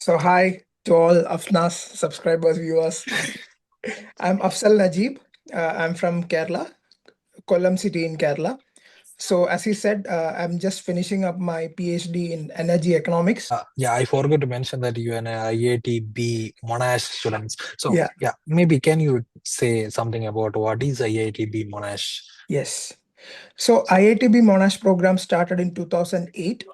So hi to all Afnas subscribers, viewers. I'm Afsal Najeeb. I'm from Kerala, Kollam city in Kerala. So as he said, I'm just finishing up my PhD in energy economics. Yeah, I forgot to mention that you are an IITB Monash students. So Yeah, yeah, maybe can you say something about what is IITB Monash? yes. So IITB Monash program started in 2008.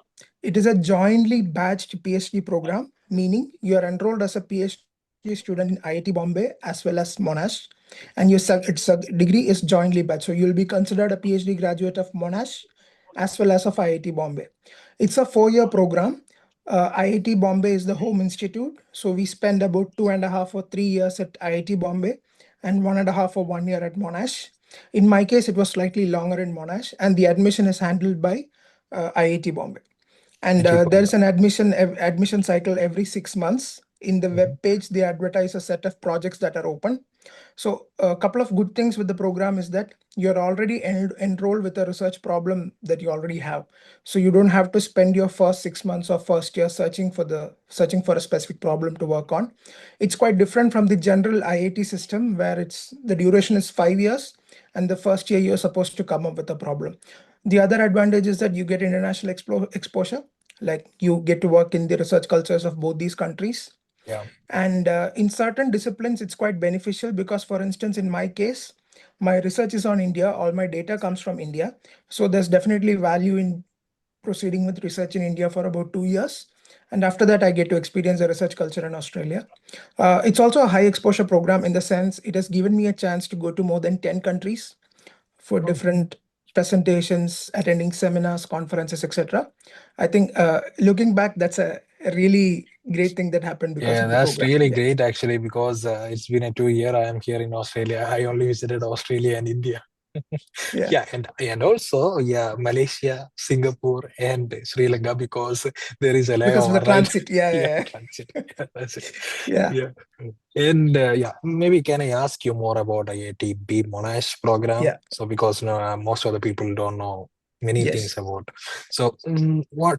It is a jointly badged PhD program, meaning you are enrolled as a PhD student in IIT Bombay as well as Monash, and its degree is jointly badged. So you'll be considered a PhD graduate of Monash as well as of IIT Bombay. It's a 4-year program. IIT Bombay is the home institute. So we spend about 2.5 or 3 years at IIT Bombay and 1.5 or 1 year at Monash. In my case, it was slightly longer in Monash, and the admission is handled by IIT Bombay. And IIT there's Bombay. an admission cycle every 6 months. In the Mhm. web page, they advertise a set of projects that are open. So a couple of good things with the program is that you're already enrolled with a research problem that you already have. So you don't have to spend your first 6 months or first year searching for a specific problem to work on. It's quite different from the general IIT system where it's the duration is 5 years, and the first year you're supposed to come up with a problem. The other advantage is that you get international exposure, like you get to work in the research cultures of both these countries. Yeah. And in certain disciplines, it's quite beneficial because, for instance, in my case, my research is on India, all my data comes from India. So there's definitely value in proceeding with research in India for about 2 years. And after that, I get to experience the research culture in Australia. It's also a high exposure program in the sense it has given me a chance to go to more than 10 countries for Oh, different presentations, attending seminars, conferences, etc. I think looking back, that's a really great thing that happened because yeah, of the that's program. really Yeah. great actually because it's been a 2 year. I am here in Australia. I only visited Australia and India. Yeah. Yeah, and also yeah, Malaysia, Singapore, and Sri Lanka because there is a Because of the layover, right? transit. Yeah. Yeah, Yeah. transit. Yeah, that's it. Yeah. Yeah. And yeah, maybe can I ask you more about IITB Monash program? Yeah. So because most of the people don't know many things Yes. about. So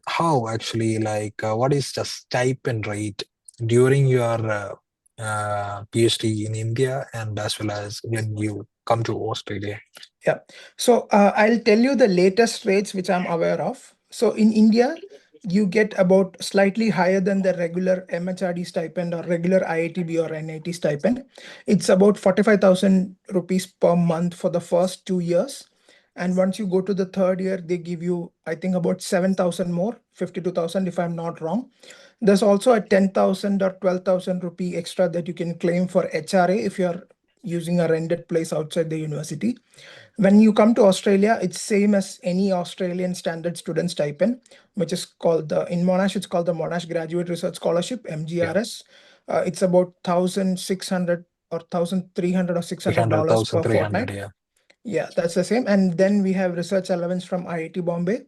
how actually what is the stipend rate during your PhD in India and as well as when you come to Australia? Yeah. So I'll tell you the latest rates which I'm aware of. So in India, you get about slightly higher than the regular MHRD stipend or regular IITB or NIT stipend. It's about 45,000 rupees per month for the first 2 years. And once you go to the third year, they give you, I think, about 7,000 more, 52,000 if I'm not wrong. There's also a 10,000 or 12,000 rupee extra that you can claim for HRA if you're using a rented place outside the university. When you come to Australia, it's same as any Australian standard student stipend, which is called in Monash, it's called the Monash Graduate Research Scholarship, Yeah, MGRS. It's about 1,600 or 1,300 or $600 300,000, per 300. fortnight. Yeah, Yeah, that's the same. And then we have research allowance from IIT Bombay,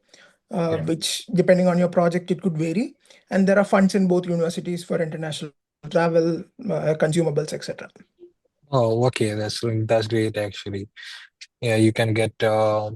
yeah. which depending on your project, it could vary. And there are funds in both universities for international travel, consumables, etc. Oh, okay. That's great actually. Yeah, you can get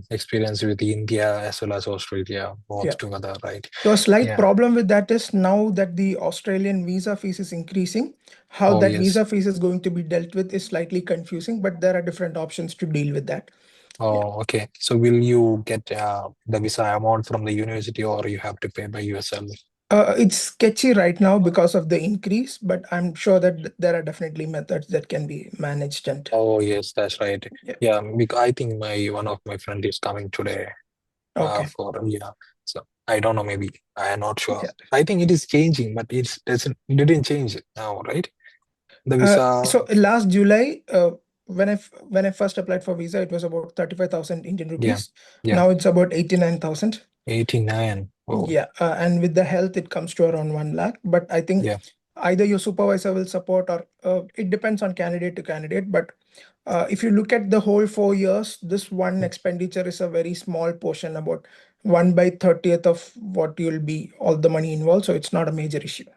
experience with India as well as Australia both Yeah. together, right? So a slight Yeah. problem with that is now that the Australian visa fees is increasing, how Oh, that yes. visa fees is going to be dealt with is slightly confusing, but there are different options to deal with that. Yeah. Oh, okay. So will you get the visa amount from the university or you have to pay by yourself? It's sketchy right now because of the increase, but I'm sure that there are definitely methods that can be managed and Oh, yes, that's right. yeah. Yeah, because I think my one of my friend is coming today Okay. for yeah. So I don't know, maybe I am not sure. Yeah. I think it is changing, but it didn't change it now, right? The visa. So last July, when I first applied for visa, it was about 35,000 Indian Yeah, rupees. yeah. Now it's about 89,000. 89. Oh, Yeah, and with the health, it comes to around 1 lakh. But I think yeah. either your supervisor will support or it depends on candidate to candidate. But if you look at the whole 4 years, this one expenditure is a very small portion, about 1/30th of what you'll be, all the money involved. So it's not a major issue.